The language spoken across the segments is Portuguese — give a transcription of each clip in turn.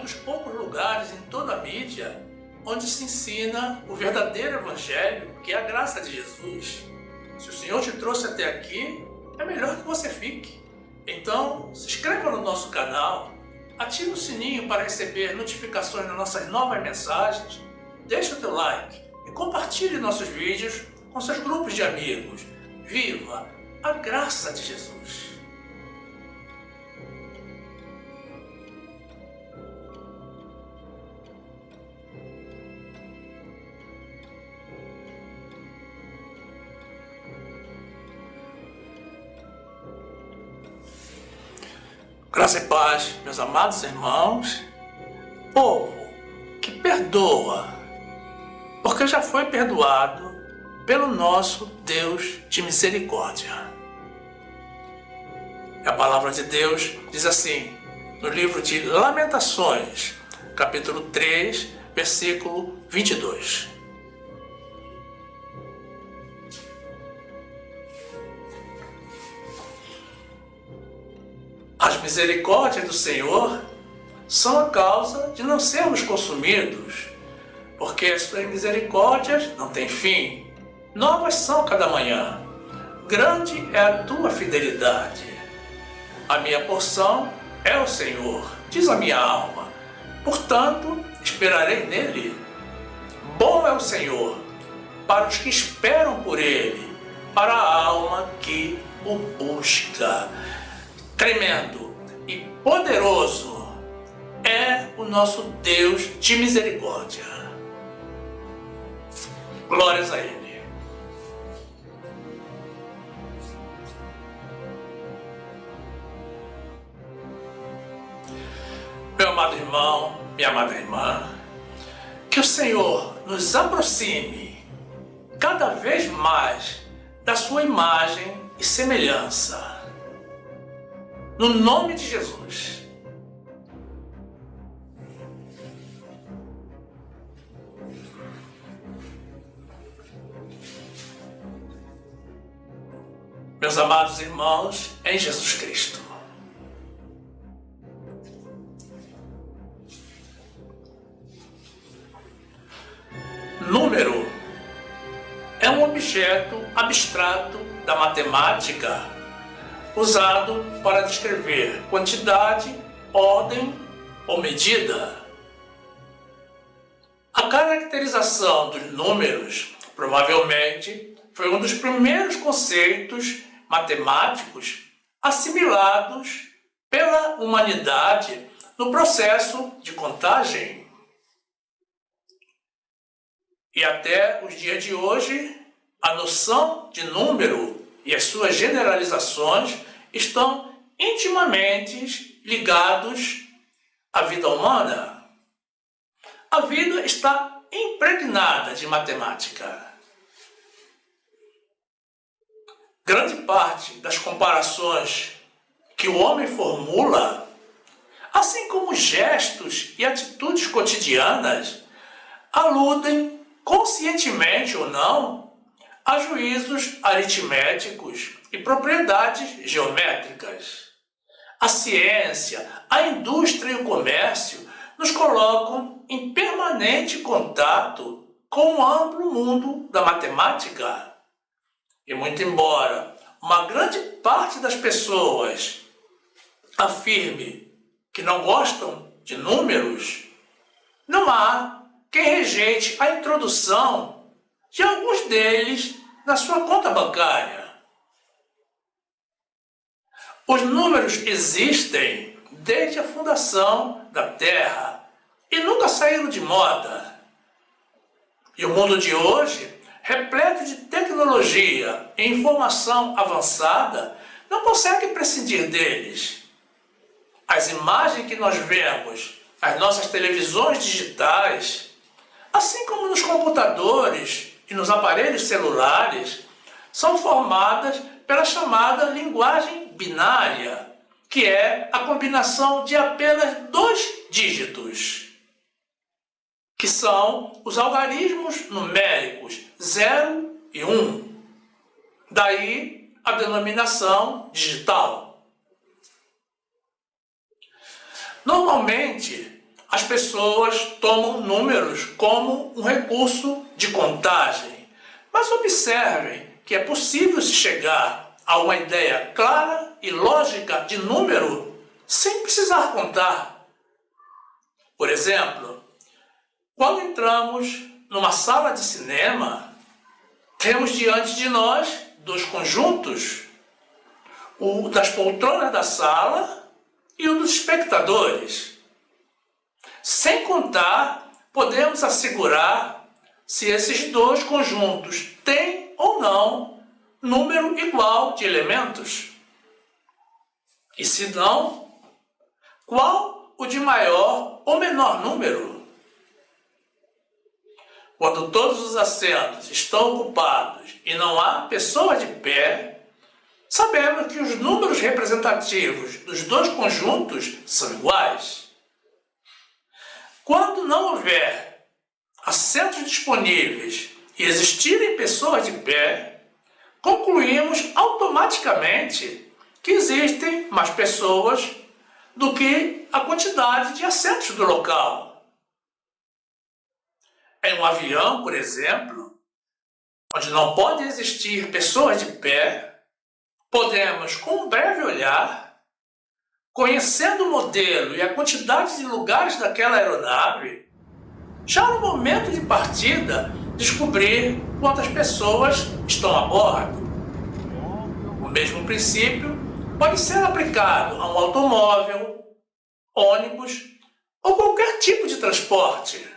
dos poucos lugares em toda a mídia onde se ensina o verdadeiro evangelho, que é a graça de Jesus. Se o Senhor te trouxe até aqui, é melhor que você fique. Então, se inscreva no nosso canal, ative o sininho para receber notificações das nossas novas mensagens, deixe o teu like e compartilhe nossos vídeos com seus grupos de amigos. Viva a graça de Jesus! Graça e paz, meus amados irmãos, povo que perdoa, porque já foi perdoado pelo nosso Deus de misericórdia. E a palavra de Deus diz assim, no livro de Lamentações, capítulo 3, versículo 22. As misericórdias do Senhor são a causa de não sermos consumidos, porque as suas misericórdias não têm fim. Novas são cada manhã. Grande é a tua fidelidade. A minha porção é o Senhor, diz a minha alma. Portanto, esperarei nele. Bom é o Senhor para os que esperam por ele, para a alma que o busca. Tremendo e poderoso é o nosso Deus de misericórdia. Glórias a Ele. Meu amado irmão, minha amada irmã, que o Senhor nos aproxime cada vez mais da sua imagem e semelhança. No nome de Jesus. Meus amados irmãos, em Jesus Cristo. Número é um objeto abstrato da matemática usado para descrever quantidade, ordem ou medida. A caracterização dos números provavelmente foi um dos primeiros conceitos matemáticos assimilados pela humanidade no processo de contagem. E até os dias de hoje, a noção de número e as suas generalizações estão intimamente ligados à vida humana. A vida está impregnada de matemática. Grande parte das comparações que o homem formula, assim como gestos e atitudes cotidianas, aludem, conscientemente ou não, a juízos aritméticos e propriedades geométricas. A ciência, a indústria e o comércio nos colocam em permanente contato com o amplo mundo da matemática. E muito embora uma grande parte das pessoas afirme que não gostam de números, não há quem rejeite a introdução de alguns deles na sua conta bancária. Os números existem desde a fundação da Terra e nunca saíram de moda. E o mundo de hoje, repleto de tecnologia e informação avançada, não consegue prescindir deles. As imagens que nós vemos nas nossas televisões digitais, assim como nos computadores e nos aparelhos celulares, são formadas pela chamada linguagem binária, que é a combinação de apenas 2 dígitos, que são os algarismos numéricos 0 e 1. Daí a denominação digital. Normalmente, as pessoas tomam números como um recurso de contagem. Mas observem que é possível se chegar a uma ideia clara e lógica de número sem precisar contar. Por exemplo, quando entramos numa sala de cinema, temos diante de nós dois conjuntos, o das poltronas da sala e o dos espectadores. Sem contar, podemos assegurar se esses dois conjuntos têm ou não número igual de elementos. E se não, qual o de maior ou menor número? Quando todos os assentos estão ocupados e não há pessoa de pé, sabemos que os números representativos dos dois conjuntos são iguais. Quando não houver assentos disponíveis e existirem pessoas de pé, concluímos automaticamente que existem mais pessoas do que a quantidade de assentos do local. Em um avião, por exemplo, onde não pode existir pessoas de pé, podemos, com um breve olhar, conhecendo o modelo e a quantidade de lugares daquela aeronave, já no momento de partida, descobrir quantas pessoas estão a bordo. O mesmo princípio pode ser aplicado a um automóvel, ônibus ou qualquer tipo de transporte.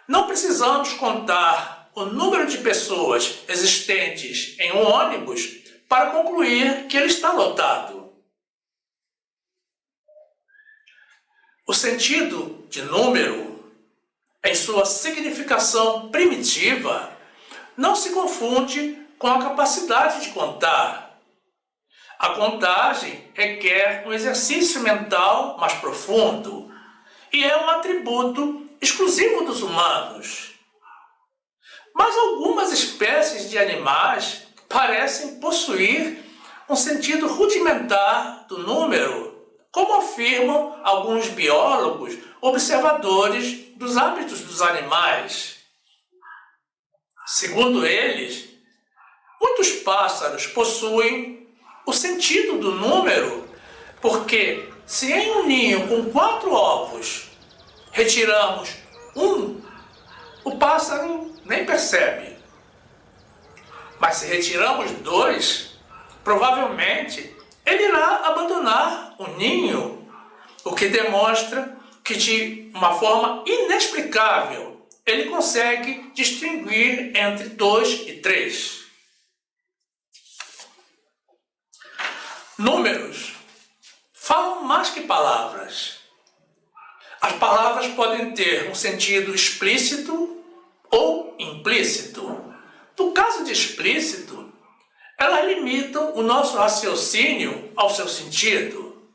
Não precisamos contar o número de pessoas existentes em um ônibus para concluir que ele está lotado. O sentido de número, em sua significação primitiva, não se confunde com a capacidade de contar. A contagem requer um exercício mental mais profundo e é um atributo exclusivo dos humanos. Mas algumas espécies de animais parecem possuir um sentido rudimentar do número, como afirmam alguns biólogos observadores dos hábitos dos animais. Segundo eles, muitos pássaros possuem o sentido do número porque, se em um ninho com 4 ovos retiramos um, o pássaro nem percebe. Mas se retiramos 2, provavelmente ele irá abandonar o ninho, o que demonstra que de uma forma inexplicável ele consegue distinguir entre 2 e 3. Números falam mais que palavras. As palavras podem ter um sentido explícito ou implícito. No caso de explícito, elas limitam o nosso raciocínio ao seu sentido.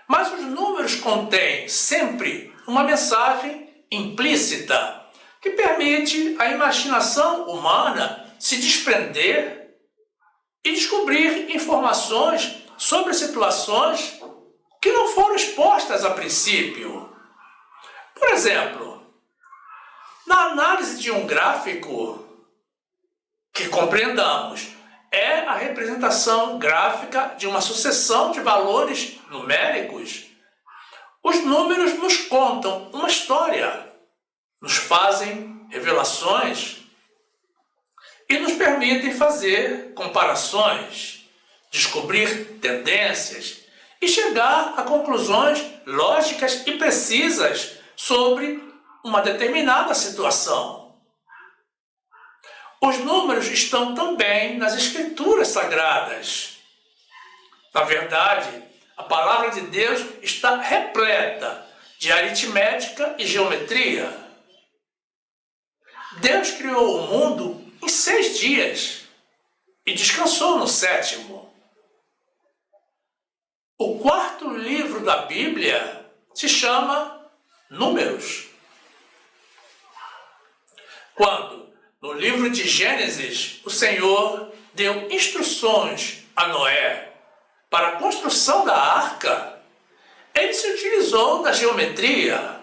Mas os números contêm sempre uma mensagem implícita que permite à imaginação humana se desprender e descobrir informações sobre situações que não foram expostas a princípio. Por exemplo, na análise de um gráfico, que compreendamos, é a representação gráfica de uma sucessão de valores numéricos, os números nos contam uma história, nos fazem revelações e nos permitem fazer comparações, descobrir tendências e chegar a conclusões lógicas e precisas sobre uma determinada situação. Os números estão também nas Escrituras Sagradas. Na verdade, a palavra de Deus está repleta de aritmética e geometria. Deus criou o mundo em 6 dias e descansou no 7º. O 4º livro da Bíblia se chama Números. Quando, no livro de Gênesis, o Senhor deu instruções a Noé para a construção da arca, ele se utilizou da geometria.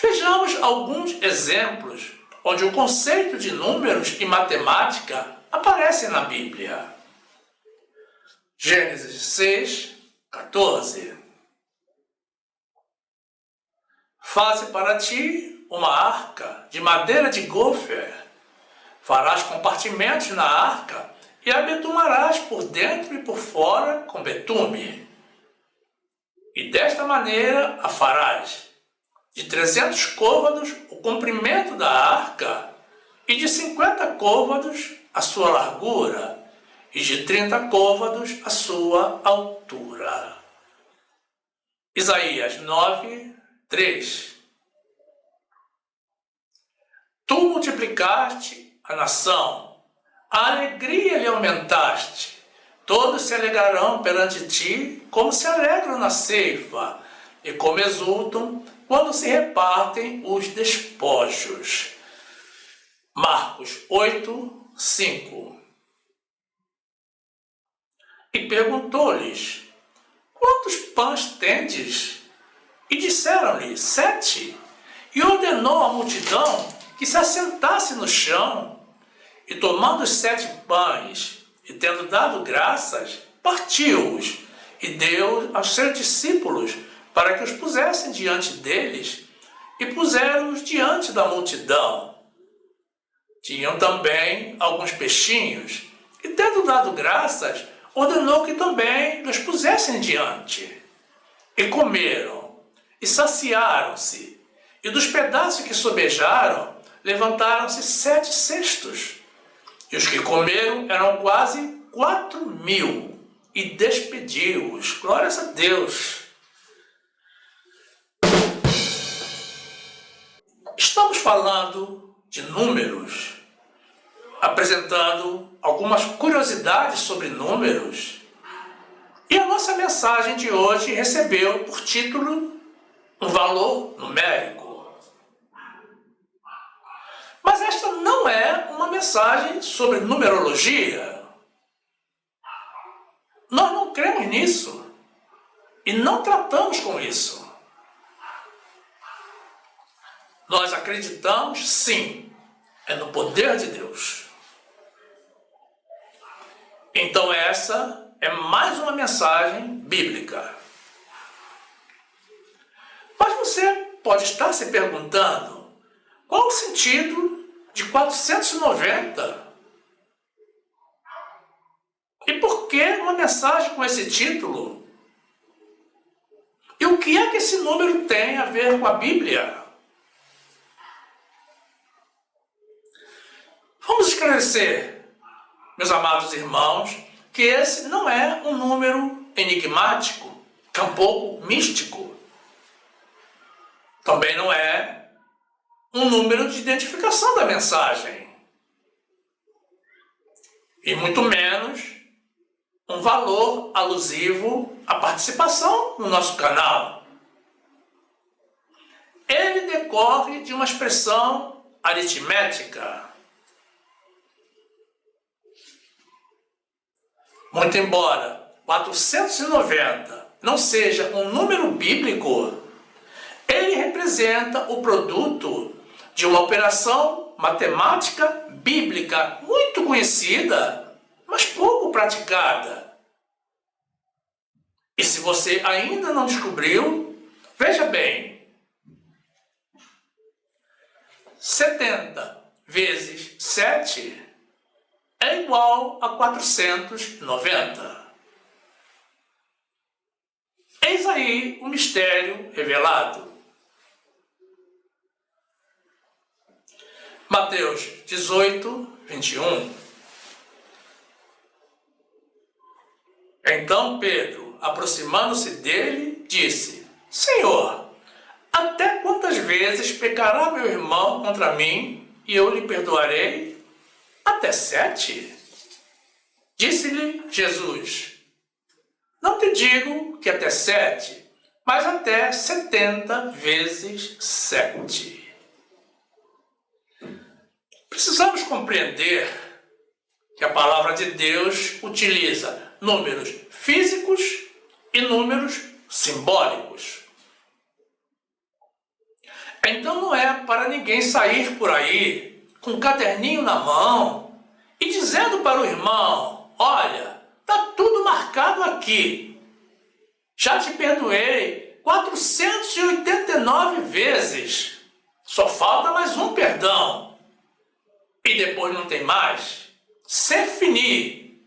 Vejamos alguns exemplos onde o conceito de números e matemática aparecem na Bíblia. Gênesis 6, 14. Faze para ti uma arca de madeira de gofer. Farás compartimentos na arca e a betumarás por dentro e por fora com betume. E desta maneira a farás. De 300 côvados o comprimento da arca e de 50 côvados a sua largura e de 30 côvados a sua altura. Isaías 9, 3. Tu multiplicaste a nação, a alegria lhe aumentaste. Todos se alegrarão perante ti, como se alegram na ceifa, e como exultam quando se repartem os despojos. Marcos 8, 5. E perguntou-lhes: quantos pães tendes? E disseram-lhe: 7. E ordenou à multidão que se assentasse no chão. E tomando os 7 pães, e tendo dado graças, partiu-os, e deu aos seus discípulos, para que os pusessem diante deles, e puseram-os diante da multidão. Tinham também alguns peixinhos, e tendo dado graças, ordenou que também os pusessem diante. E comeram, e saciaram-se, e dos pedaços que sobejaram, levantaram-se 7 cestos. E os que comeram eram quase 4.000, e despediu-os. Glórias a Deus! Estamos falando de números, apresentando algumas curiosidades sobre números. E a nossa mensagem de hoje recebeu por título um valor numérico. Mas esta não é uma mensagem sobre numerologia. Nós não cremos nisso e não tratamos com isso. Nós acreditamos, sim, é no poder de Deus. Então essa é mais uma mensagem bíblica. Mas você pode estar se perguntando: qual o sentido de 490? E por que uma mensagem com esse título? E o que é que esse número tem a ver com a Bíblia? Vamos esclarecer, meus amados irmãos, que esse não é um número enigmático, tampouco místico. Também não é um número de identificação da mensagem. E muito menos um valor alusivo à participação no nosso canal. Ele decorre de uma expressão aritmética. Muito embora 490 não seja um número bíblico, ele representa o produto de uma operação matemática bíblica muito conhecida, mas pouco praticada. E se você ainda não descobriu, veja bem: 70 vezes 7 é igual a 490. Eis aí o mistério revelado. Mateus 18, 21. Então Pedro, aproximando-se dele, disse: Senhor, até quantas vezes pecará meu irmão contra mim e eu lhe perdoarei? Até 7? Disse-lhe Jesus: Não te digo que até 7, mas até 70 vezes 7. Precisamos compreender que a palavra de Deus utiliza números físicos e números simbólicos. Então não é para ninguém sair por aí com um caderninho na mão e dizendo para o irmão: olha, está tudo marcado aqui. Já te perdoei 489 vezes. Só falta mais um perdão. E depois não tem mais. C'est fini.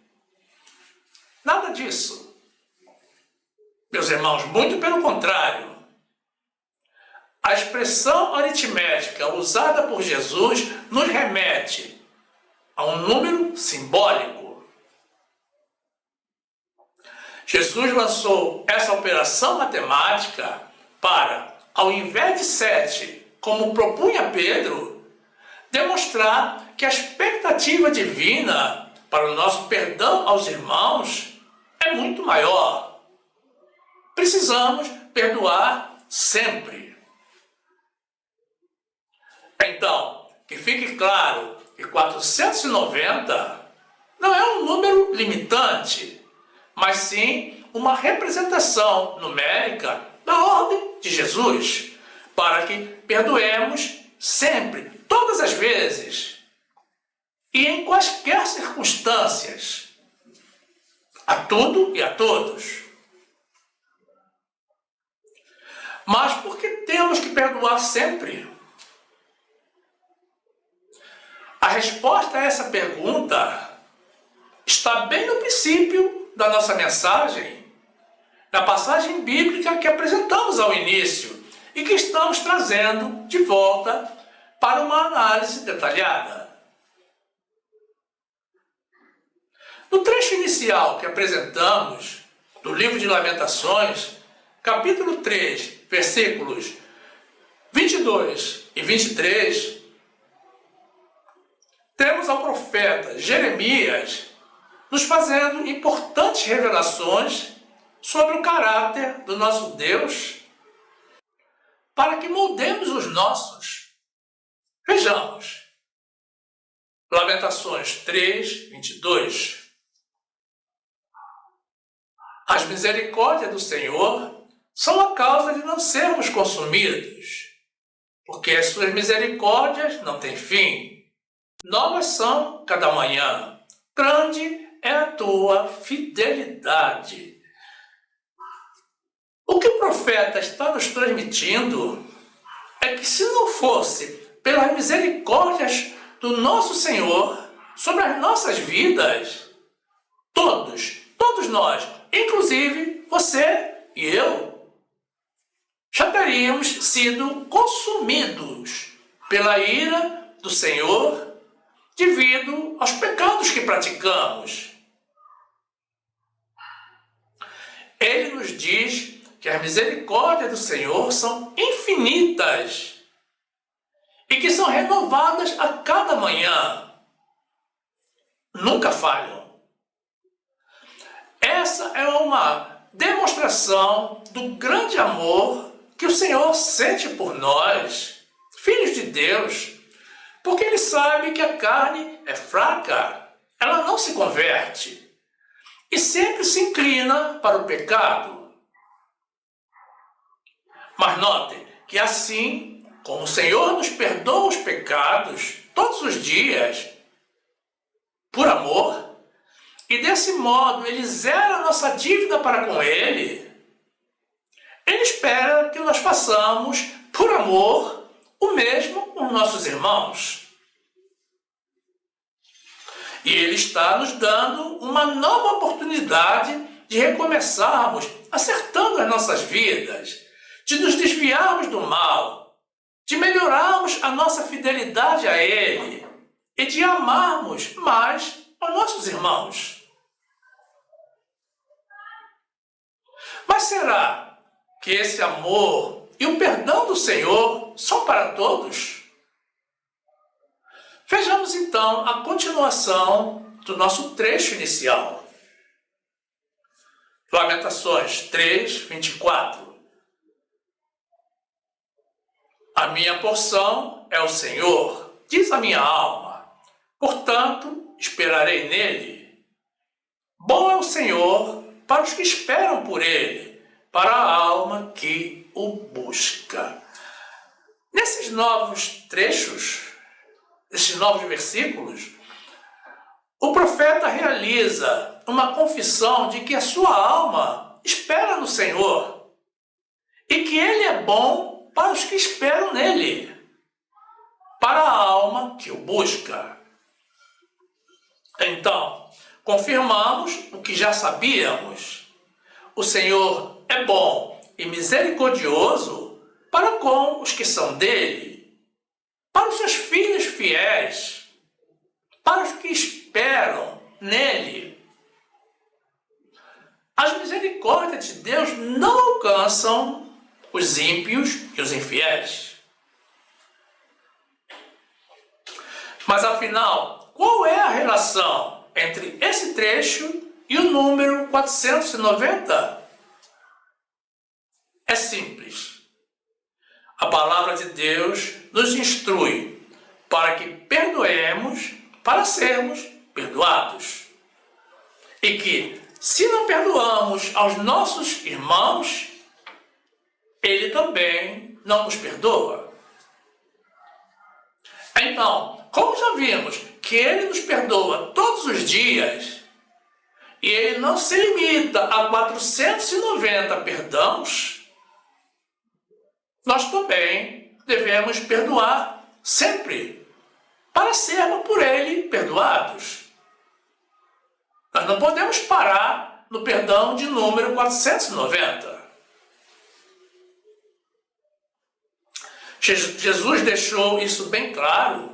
Nada disso. Meus irmãos, muito pelo contrário. A expressão aritmética usada por Jesus nos remete a um número simbólico. Jesus lançou essa operação matemática para, ao invés de 7, como propunha Pedro, demonstrar que a expectativa divina para o nosso perdão aos irmãos é muito maior. Precisamos perdoar sempre. Então, que fique claro que 490 não é um número limitante, mas sim uma representação numérica da ordem de Jesus, para que perdoemos sempre, todas as vezes, e em quaisquer circunstâncias, a tudo e a todos. Mas por que temos que perdoar sempre? A resposta a essa pergunta está bem no princípio da nossa mensagem, na passagem bíblica que apresentamos ao início e que estamos trazendo de volta para uma análise detalhada. No trecho inicial que apresentamos do livro de Lamentações, capítulo 3, versículos 22 e 23, temos ao profeta Jeremias nos fazendo importantes revelações sobre o caráter do nosso Deus para que moldemos os nossos. Vejamos. Lamentações 3, 22. As misericórdias do Senhor são a causa de não sermos consumidos, porque as suas misericórdias não têm fim. Novas são cada manhã. Grande é a tua fidelidade. O que o profeta está nos transmitindo é que se não fosse pelas misericórdias do nosso Senhor sobre as nossas vidas, todos nós, inclusive você e eu, já teríamos sido consumidos pela ira do Senhor devido aos pecados que praticamos. Ele nos diz que as misericórdias do Senhor são infinitas e que são renovadas a cada manhã. Nunca falham. Essa é uma demonstração do grande amor que o Senhor sente por nós, filhos de Deus, porque Ele sabe que a carne é fraca, ela não se converte e sempre se inclina para o pecado. Mas notem que assim como o Senhor nos perdoa os pecados todos os dias, por amor, e desse modo Ele zera a nossa dívida para com Ele, Ele espera que nós façamos, por amor, o mesmo com nossos irmãos. E Ele está nos dando uma nova oportunidade de recomeçarmos, acertando as nossas vidas, de nos desviarmos do mal, de melhorarmos a nossa fidelidade a Ele e de amarmos mais aos nossos irmãos. Mas será que esse amor e o perdão do Senhor são para todos? Vejamos então a continuação do nosso trecho inicial. Lamentações 3, 24. A minha porção é o Senhor, diz a minha alma, portanto esperarei nele. Bom é o Senhor para os que esperam por ele, para a alma que o busca. Nesses novos trechos, nesses novos versículos, o profeta realiza uma confissão de que a sua alma espera no Senhor e que ele é bom para os que esperam nele, para a alma que o busca. Então, confirmamos o que já sabíamos. O Senhor é bom e misericordioso para com os que são dele, para os seus filhos fiéis, para os que esperam nele. As misericórdias de Deus não alcançam os ímpios e os infiéis. Mas afinal, qual é a relação entre esse trecho e o número 490? É simples. A palavra de Deus nos instrui para que perdoemos para sermos perdoados. E que, se não perdoamos aos nossos irmãos, ele também não nos perdoa. Então, como já vimos que ele nos perdoa todos os dias, e ele não se limita a 490 perdãos, nós também devemos perdoar sempre, para sermos por ele perdoados. Nós não podemos parar no perdão de número 490. Jesus deixou isso bem claro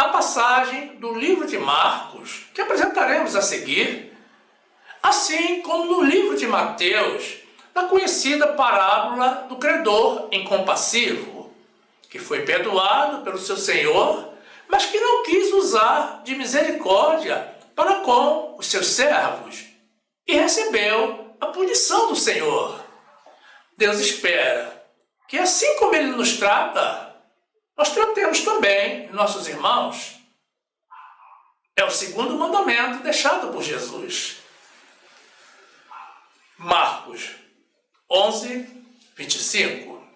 na passagem do livro de Marcos, que apresentaremos a seguir, assim como no livro de Mateus, na conhecida parábola do credor incompassivo, que foi perdoado pelo seu Senhor, mas que não quis usar de misericórdia para com os seus servos e recebeu a punição do Senhor. Deus espera que, assim como ele nos trata, nós tratemos também nossos irmãos. É o segundo mandamento deixado por Jesus. Marcos 11, 25.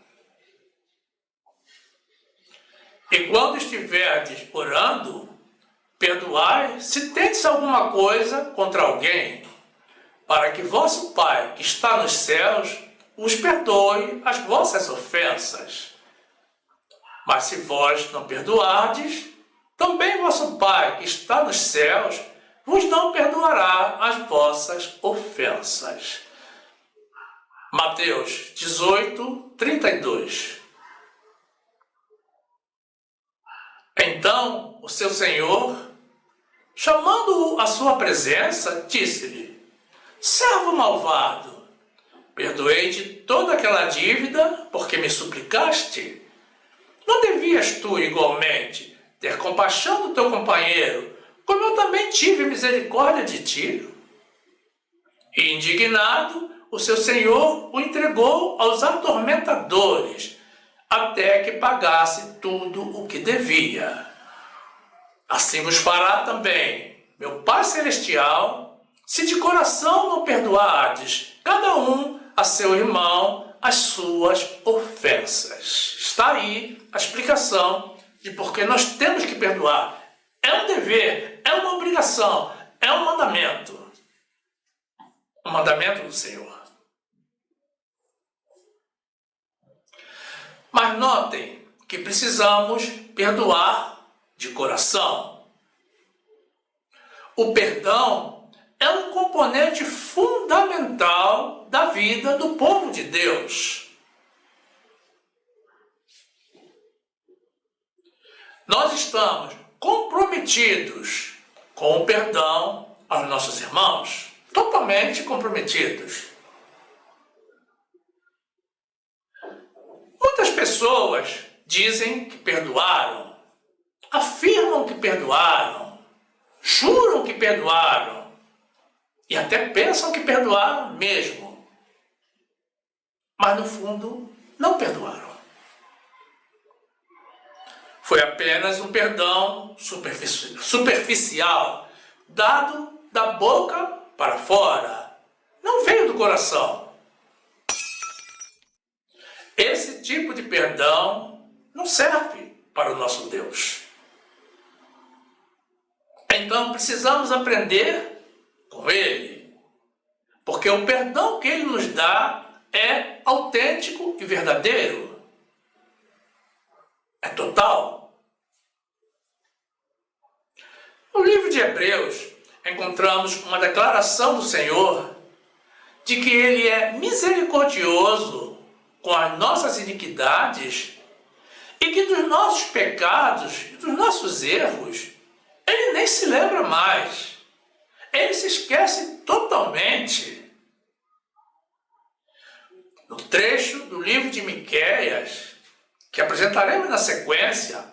E quando estiverdes orando, perdoai se tendes alguma coisa contra alguém, para que vosso Pai, que está nos céus, os perdoe as vossas ofensas. Mas se vós não perdoardes, também vosso Pai, que está nos céus, vos não perdoará as vossas ofensas. Mateus 18, 32. Então o seu Senhor, chamando-o à sua presença, disse-lhe: servo malvado, perdoei-te toda aquela dívida porque me suplicaste? Não devias tu, igualmente, ter compaixão do teu companheiro, como eu também tive misericórdia de ti? E indignado, o seu Senhor o entregou aos atormentadores, até que pagasse tudo o que devia. Assim vos fará também meu Pai Celestial, se de coração não perdoardes cada um a seu irmão as suas ofensas. Está aí a explicação de por que nós temos que perdoar. É um dever, é uma obrigação, é um mandamento. Um mandamento do Senhor. Mas notem que precisamos perdoar de coração. O perdão é um componente fundamental da vida do povo de Deus. Nós estamos comprometidos com o perdão aos nossos irmãos, totalmente comprometidos. Muitas pessoas dizem que perdoaram, afirmam que perdoaram, juram que perdoaram e até pensam que perdoaram mesmo. Mas no fundo não perdoaram. Foi apenas um perdão superficial, dado da boca para fora, veio do coração. Esse tipo de perdão não serve para o nosso Deus. Então precisamos aprender com Ele, porque o perdão que Ele nos dá é autêntico e verdadeiro. É total. No livro de Hebreus, encontramos uma declaração do Senhor de que Ele é misericordioso com as nossas iniquidades e que dos nossos pecados e dos nossos erros Ele nem se lembra mais. Ele se esquece totalmente. No trecho do livro de Miqueias, que apresentaremos na sequência,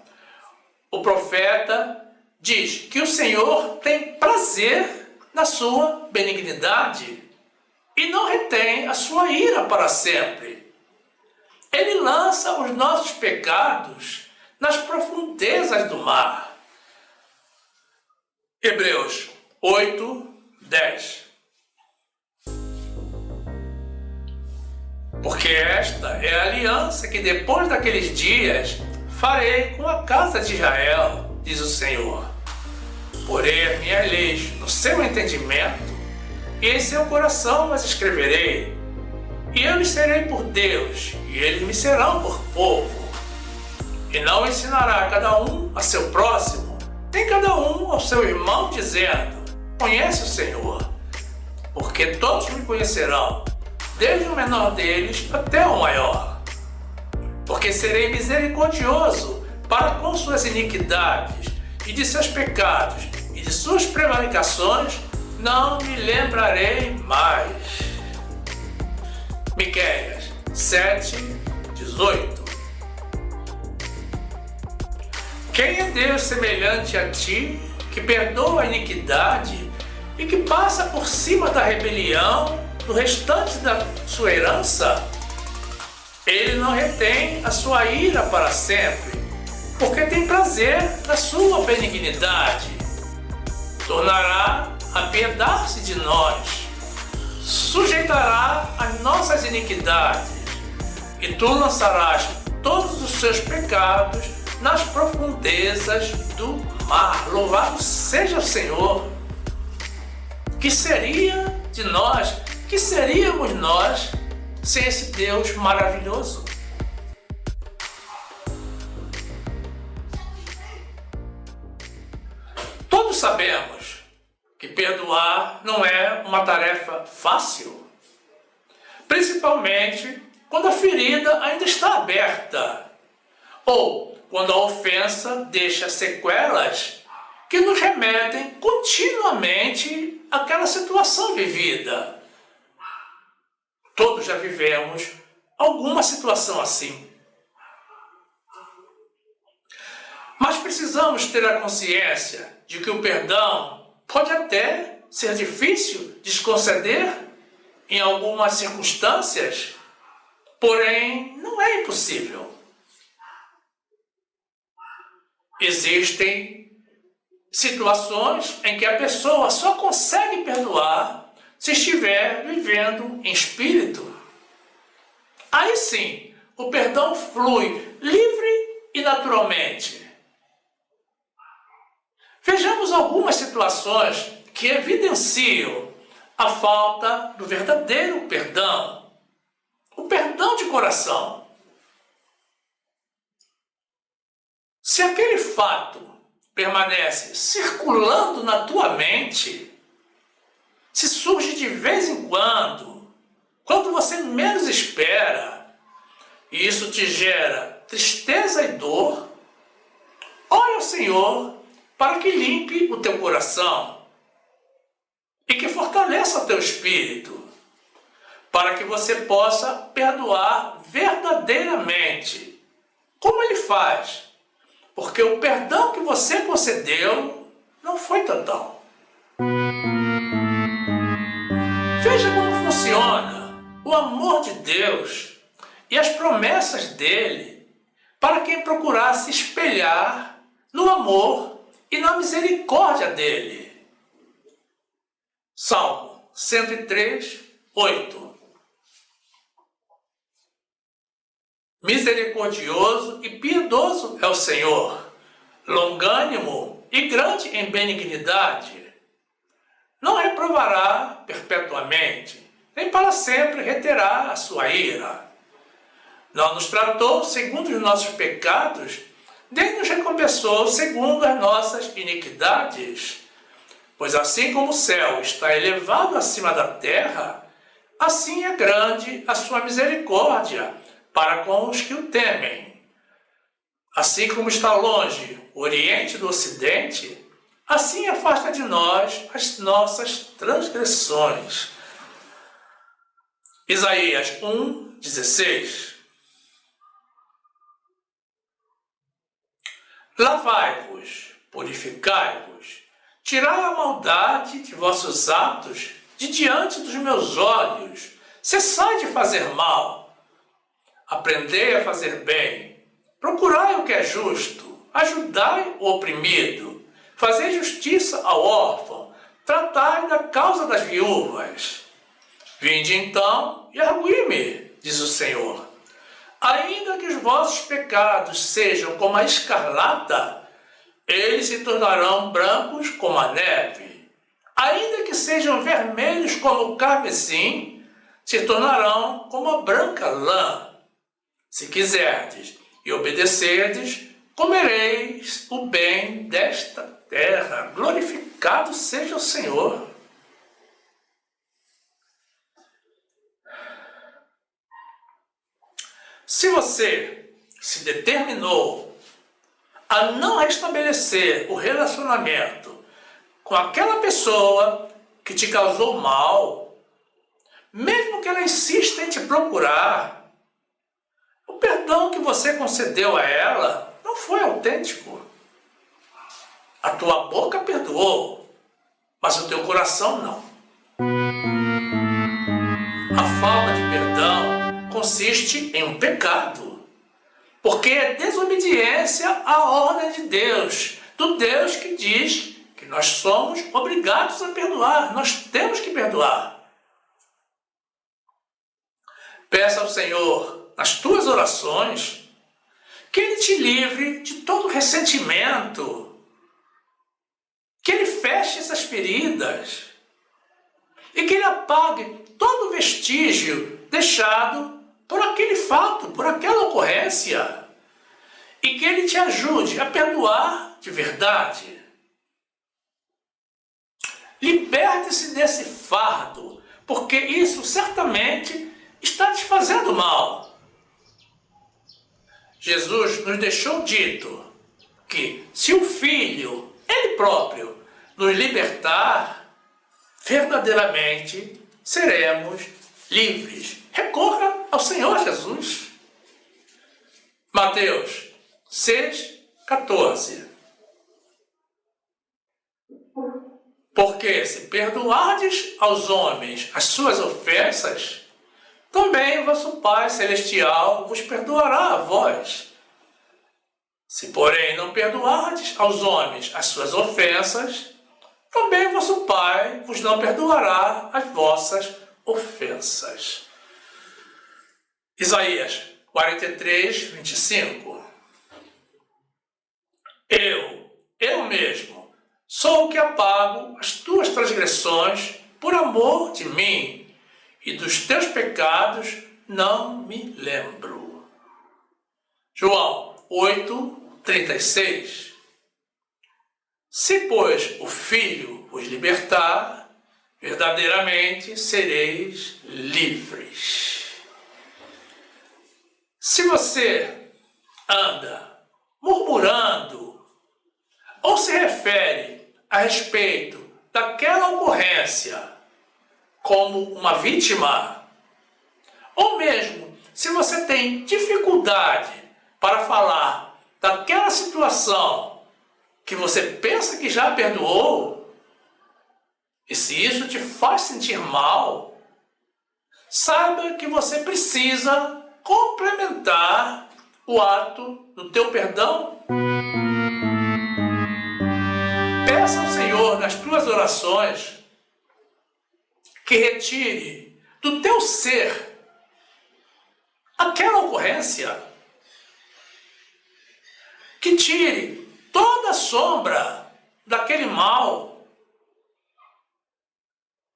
o profeta diz que o Senhor tem prazer na sua benignidade e não retém a sua ira para sempre. Ele lança os nossos pecados nas profundezas do mar. Hebreus 8, 10. Porque esta é a aliança que depois daqueles dias farei com a casa de Israel, diz o Senhor. Porei as minhas leis no seu entendimento e em seu coração as escreverei. E eu lhes serei por Deus, e eles me serão por povo. E não ensinará cada um a seu próximo, nem cada um ao seu irmão, dizendo: conhece o Senhor, porque todos me conhecerão, desde o menor deles até o maior. Porque serei misericordioso para com suas iniquidades, e de seus pecados, e de suas prevaricações não me lembrarei mais. Miqueias 7, 18. Quem é Deus semelhante a ti, que perdoa a iniquidade e que passa por cima da rebelião do restante da sua herança? Ele não retém a sua ira para sempre, porque tem prazer na sua benignidade. Tornará a piedade-se de nós, sujeitará as nossas iniquidades, e tu lançarás todos os seus pecados nas profundezas do mar. Louvado seja o Senhor! Que seria de nós, que seríamos nós sem esse Deus maravilhoso? Todos sabemos que perdoar não é uma tarefa fácil, principalmente quando a ferida ainda está aberta, ou quando a ofensa deixa sequelas que nos remetem continuamente àquela situação vivida. Todos já vivemos alguma situação assim. Mas precisamos ter a consciência de que o perdão pode até ser difícil de se conceder em algumas circunstâncias, porém não é impossível. Existem situações em que a pessoa só consegue perdoar se estiver vivendo em espírito. Aí sim, o perdão flui livre e naturalmente. Vejamos algumas situações que evidenciam a falta do verdadeiro perdão, o perdão de coração. Se aquele fato permanece circulando na tua mente, se surge de vez em quando você menos espera, e isso te gera tristeza e dor, ore ao Senhor para que limpe o teu coração e que fortaleça o teu espírito, para que você possa perdoar verdadeiramente, como Ele faz, porque o perdão que você concedeu não foi total. Veja como funciona o amor de Deus e as promessas dele para quem procurar se espelhar no amor e na misericórdia dele. Salmo 103, 8. Misericordioso e piedoso é o Senhor, longânimo e grande em benignidade. Não reprovará perpetuamente, nem para sempre reterá a sua ira. Não nos tratou segundo os nossos pecados, nem nos recompensou segundo as nossas iniquidades. Pois assim como o céu está elevado acima da terra, assim é grande a sua misericórdia para com os que o temem. Assim como está longe o Oriente do Ocidente, assim afasta de nós as nossas transgressões. Isaías 1:16. Lavai-vos, purificai-vos, tirai a maldade de vossos atos de diante dos meus olhos. Cessai de fazer mal. Aprendei a fazer bem. Procurai o que é justo. Ajudai o oprimido. Fazei justiça ao órfão. Tratai da causa das viúvas. Vinde então e argui-me, diz o Senhor. Ainda que os vossos pecados sejam como a escarlata, eles se tornarão brancos como a neve. Ainda que sejam vermelhos como o carmesim, se tornarão como a branca lã. Se quiserdes e obedecerdes, comereis o bem desta terra. Glorificado seja o Senhor. Se você se determinou a não restabelecer o relacionamento com aquela pessoa que te causou mal, mesmo que ela insista em te procurar, o perdão que você concedeu a ela não foi autêntico. A tua boca perdoou, mas o teu coração não. A falta de perdão consiste em um pecado, porque é desobediência à ordem de Deus, do Deus que diz que nós somos obrigados a perdoar, nós temos que perdoar. Peça ao Senhor, nas tuas orações, que Ele te livre de todo ressentimento, que Ele feche essas feridas e que Ele apague todo vestígio deixado por aquele fato, por aquela ocorrência, e que Ele te ajude a perdoar de verdade. Liberte-se desse fardo, porque isso certamente está te fazendo mal. Jesus nos deixou dito que se o Filho, Ele próprio, nos libertar, verdadeiramente seremos livres. Recorra ao Senhor Jesus. Mateus 6:14. Porque se perdoardes aos homens as suas ofensas, também vosso Pai Celestial vos perdoará a vós. Se, porém, não perdoardes aos homens as suas ofensas, também vosso Pai vos não perdoará as vossas ofensas. Isaías 43:25. Eu mesmo, sou o que apago as tuas transgressões por amor de mim, e dos teus pecados não me lembro. João 8:36. Se, pois, o Filho vos libertar, verdadeiramente sereis livres. Se você anda murmurando ou se refere a respeito daquela ocorrência como uma vítima, ou mesmo se você tem dificuldade para falar daquela situação que você pensa que já perdoou, e se isso te faz sentir mal, saiba que você precisa complementar o ato do teu perdão. Peça ao Senhor nas tuas orações que retire do teu ser aquela ocorrência, que tire toda a sombra daquele mal,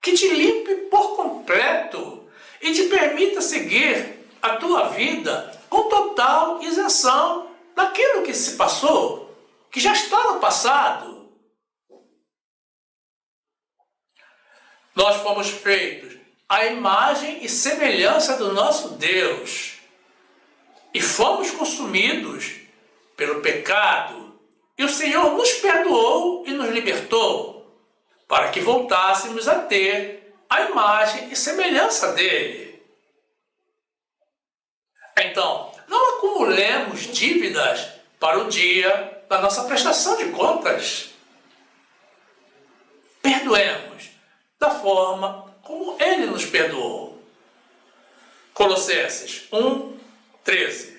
que te limpe por completo e te permita seguir a tua vida com total isenção daquilo que se passou, que já está no passado. Nós fomos feitos à imagem e semelhança do nosso Deus e fomos consumidos pelo pecado, e o Senhor nos perdoou e nos libertou para que voltássemos a ter a imagem e semelhança dele. Então, não acumulemos dívidas para o dia da nossa prestação de contas. Perdoemos da forma como ele nos perdoou. Colossenses 1:13.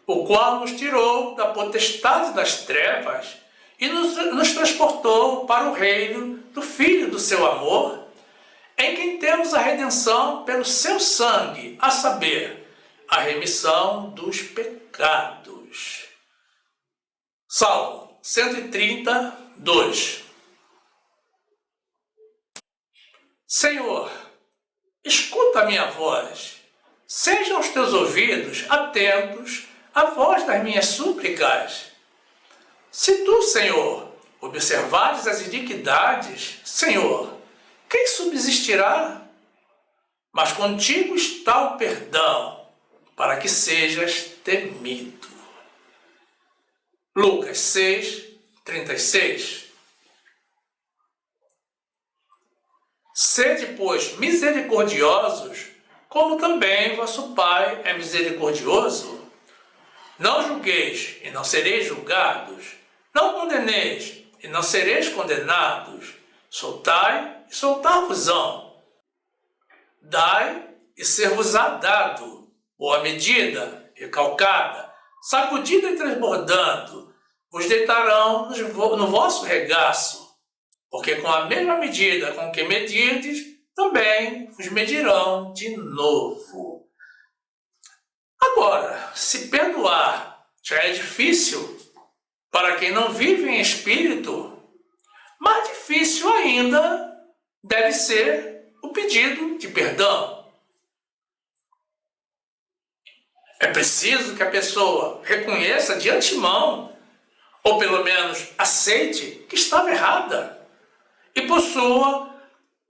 O qual nos tirou da potestade das trevas e nos transportou para o reino do Filho do seu amor, em quem temos a redenção pelo seu sangue, a saber, a remissão dos pecados. Salmo 132. Senhor, escuta a minha voz, sejam os teus ouvidos atentos à voz das minhas súplicas. Se tu, Senhor, observares as iniquidades, Senhor, quem subsistirá? Mas contigo está o perdão, para que sejas temido. Lucas 6:36. Sede, pois, misericordiosos, como também vosso Pai é misericordioso. Não julgueis, e não sereis julgados. Não condeneis, e não sereis condenados. Soltai, e soltar-vos-ão. Dai, e ser-vos-á dado. Boa medida, recalcada, sacudida e transbordando, vos deitarão no vosso regaço. Porque com a mesma medida com que medirdes, também vos medirão de novo. Agora, se perdoar já é difícil para quem não vive em espírito, mais difícil ainda deve ser o pedido de perdão. É preciso que a pessoa reconheça de antemão, ou pelo menos aceite que estava errada, e possua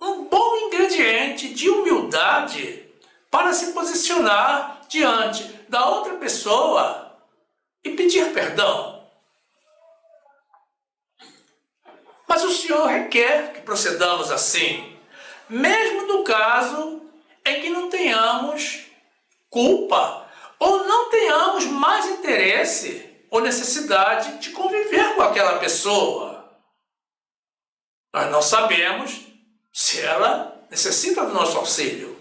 um bom ingrediente de humildade para se posicionar diante da outra pessoa e pedir perdão. Mas o Senhor requer que procedamos assim, mesmo no caso em que não tenhamos culpa ou não tenhamos mais interesse ou necessidade de conviver com aquela pessoa. Nós não sabemos se ela necessita do nosso auxílio.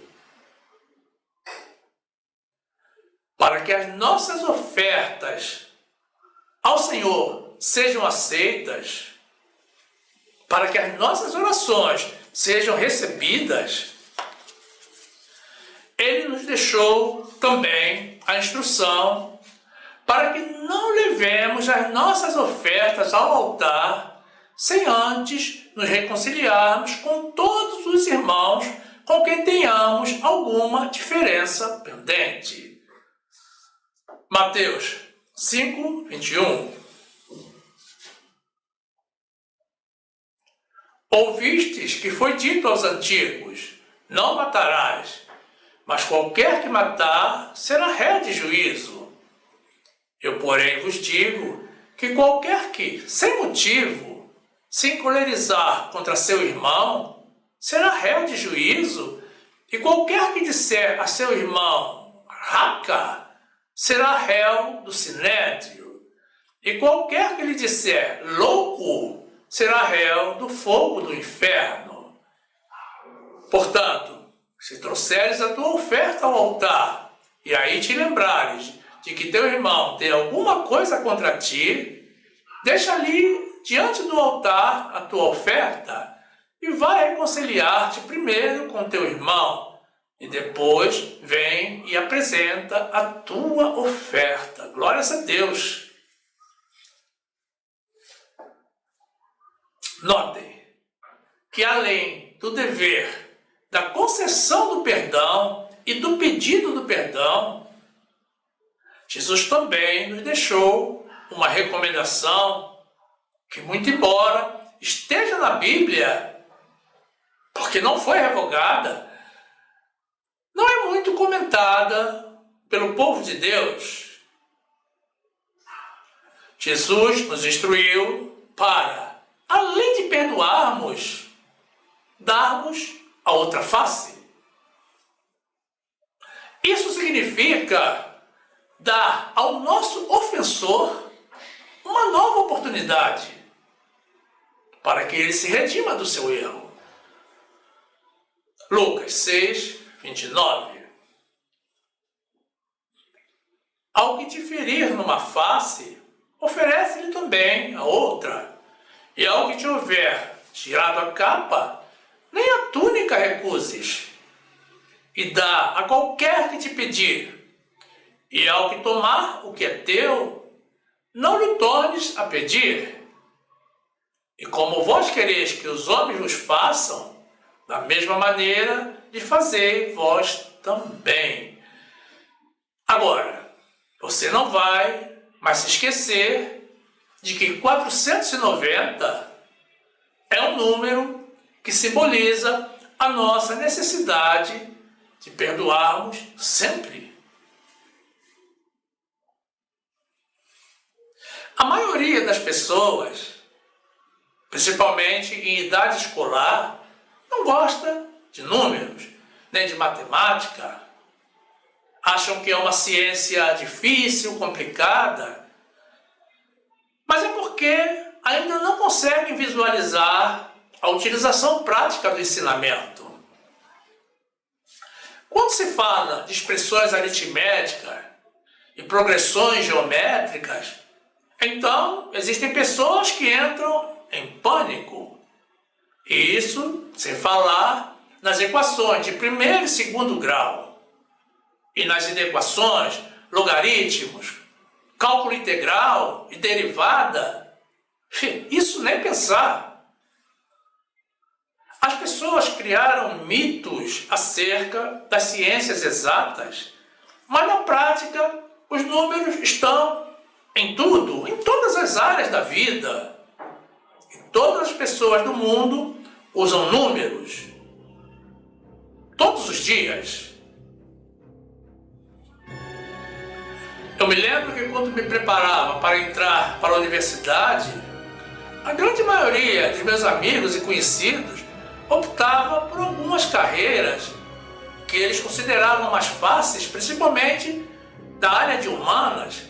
Para que as nossas ofertas ao Senhor sejam aceitas, para que as nossas orações sejam recebidas, Ele nos deixou também a instrução para que não levemos as nossas ofertas ao altar sem antes nos reconciliarmos com todos os irmãos com quem tenhamos alguma diferença pendente. Mateus 5:21. Ouvistes que foi dito aos antigos, não matarás, mas qualquer que matar será réu de juízo. Eu, porém, vos digo que qualquer que, sem motivo, se encolerizar contra seu irmão, será réu de juízo, e qualquer que disser a seu irmão, raca, será réu do sinédrio, e qualquer que lhe disser, louco, será réu do fogo do inferno. Portanto, se trouxeres a tua oferta ao altar, e aí te lembrares de que teu irmão tem alguma coisa contra ti, deixa ali diante do altar a tua oferta e vai reconciliar-te primeiro com teu irmão e depois vem e apresenta a tua oferta. Glórias a Deus. Notem que além do dever da concessão do perdão e do pedido do perdão, Jesus também nos deixou uma recomendação que, muito embora esteja na Bíblia, porque não foi revogada, não é muito comentada pelo povo de Deus. Jesus nos instruiu para, além de perdoarmos, darmos a outra face. Isso significa dar ao nosso ofensor uma nova oportunidade para que ele se redima do seu erro. Lucas 6, 29. Ao que te ferir numa face, oferece-lhe também a outra. E ao que te houver tirado a capa, nem a túnica recuses. E dá a qualquer que te pedir. E ao que tomar o que é teu, não lhe tornes a pedir. E como vós quereis que os homens vos façam, da mesma maneira de fazei vós também. Agora, você não vai mais se esquecer de que 490 é um número que simboliza a nossa necessidade de perdoarmos sempre. A maioria das pessoas, principalmente em idade escolar, não gosta de números, nem de matemática. Acham que é uma ciência difícil, complicada. Mas é porque ainda não conseguem visualizar a utilização prática do ensinamento. Quando se fala de expressões aritméticas e progressões geométricas, então existem pessoas que entram em pânico. E isso sem falar nas equações de primeiro e segundo grau. E nas inequações, logaritmos, cálculo integral e derivada. Isso nem pensar. As pessoas criaram mitos acerca das ciências exatas, mas na prática os números estão em tudo, em todas as áreas da vida. E todas as pessoas do mundo usam números todos os dias. Eu me lembro que quando me preparava para entrar para a universidade, a grande maioria de meus amigos e conhecidos optava por algumas carreiras que eles consideravam mais fáceis, principalmente da área de humanas,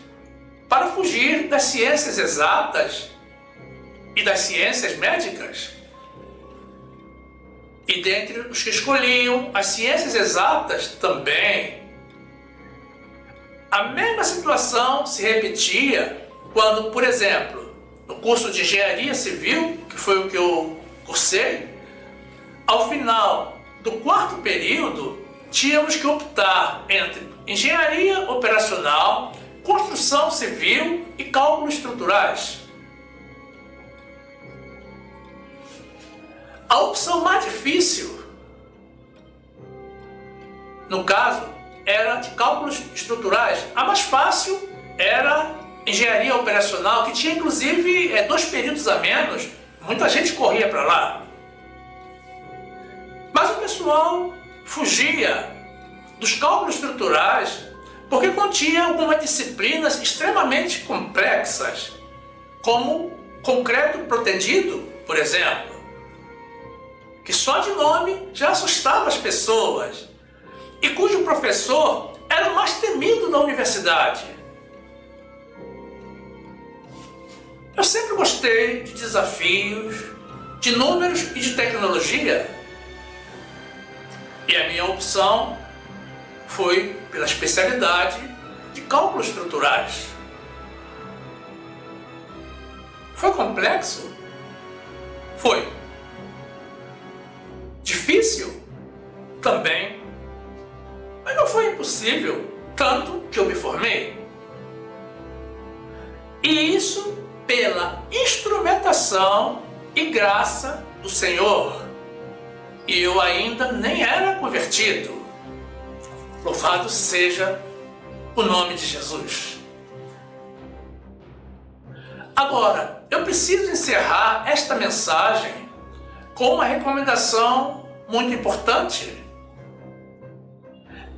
para fugir das ciências exatas e das ciências médicas. E dentre os que escolhiam as ciências exatas também, a mesma situação se repetia quando, por exemplo, no curso de Engenharia Civil, que foi o que eu cursei, ao final do quarto período, tínhamos que optar entre engenharia operacional, construção civil e cálculos estruturais. A opção mais difícil, no caso, era de cálculos estruturais. A mais fácil era engenharia operacional, que tinha inclusive 2 períodos a menos. Muita gente corria para lá. Mas o pessoal fugia dos cálculos estruturais porque continha algumas disciplinas extremamente complexas, como concreto protendido, por exemplo, que só de nome já assustava as pessoas e cujo professor era o mais temido na universidade. Eu sempre gostei de desafios, de números e de tecnologia. E a minha opção foi pela especialidade de cálculos estruturais. Foi complexo? Foi. Difícil? Também. Mas não foi impossível, tanto que eu me formei. E isso pela instrumentação e graça do Senhor. E eu ainda nem era convertido. Louvado seja o nome de Jesus. Agora, eu preciso encerrar esta mensagem com uma recomendação muito importante.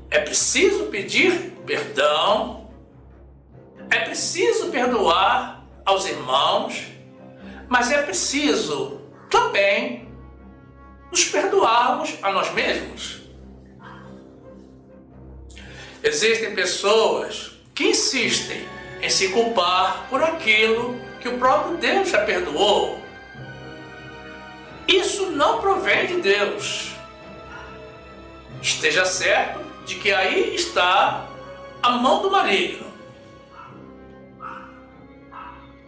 É preciso pedir perdão, é preciso perdoar aos irmãos, mas é preciso também nos perdoarmos a nós mesmos. Existem pessoas que insistem em se culpar por aquilo que o próprio Deus já perdoou. Isso não provém de Deus. Esteja certo de que aí está a mão do maligno,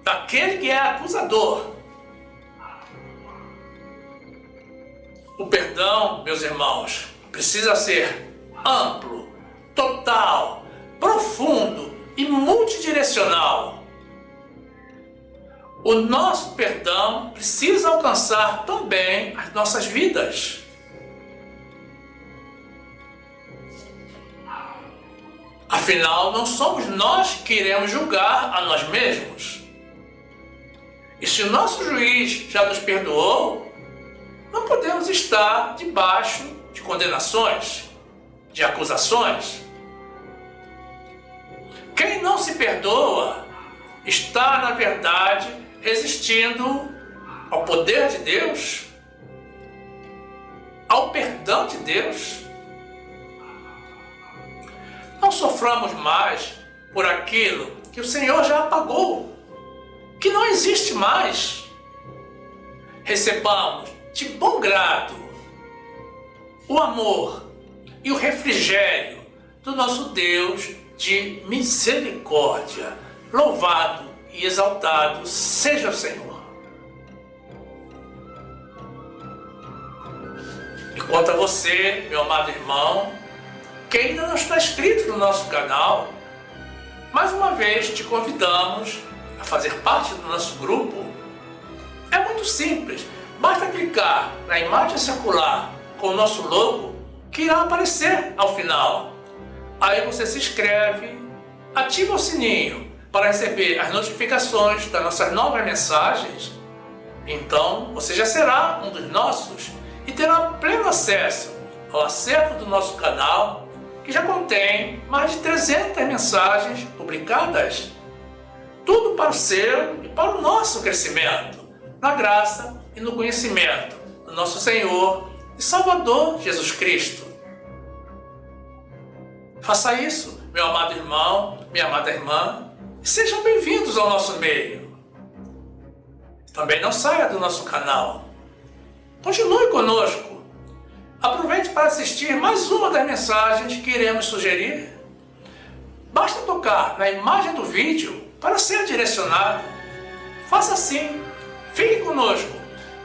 daquele que é acusador. O perdão, meus irmãos, precisa ser amplo, total, profundo e multidirecional. O nosso perdão precisa alcançar também as nossas vidas. Afinal, não somos nós que iremos julgar a nós mesmos. E se o nosso juiz já nos perdoou, não podemos estar debaixo de condenações, de acusações. Quem não se perdoa está, na verdade, resistindo ao poder de Deus, ao perdão de Deus. Não soframos mais por aquilo que o Senhor já apagou, que não existe mais. Recebamos de bom grado o amor e o refrigério do nosso Deus de misericórdia. Louvado e exaltado seja o Senhor. E quanto a você, meu amado irmão, que ainda não está inscrito no nosso canal, mais uma vez te convidamos a fazer parte do nosso grupo. É muito simples, basta clicar na imagem circular com o nosso logo que irá aparecer ao final. Aí você se inscreve, ativa o sininho para receber as notificações das nossas novas mensagens. Então você já será um dos nossos e terá pleno acesso ao acervo do nosso canal, que já contém mais de 300 mensagens publicadas. Tudo para o seu e para o nosso crescimento, na graça e no conhecimento do nosso Senhor e Salvador Jesus Cristo. Faça isso, meu amado irmão, minha amada irmã, e sejam bem-vindos ao nosso meio. Também não saia do nosso canal. Continue conosco. Aproveite para assistir mais uma das mensagens que iremos sugerir. Basta tocar na imagem do vídeo para ser direcionado. Faça assim, fique conosco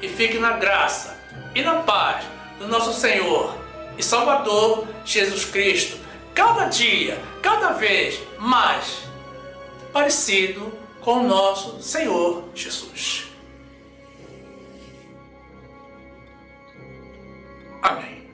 e fique na graça e na paz do nosso Senhor e Salvador Jesus Cristo, cada dia, cada vez mais parecido com o nosso Senhor Jesus. Amém.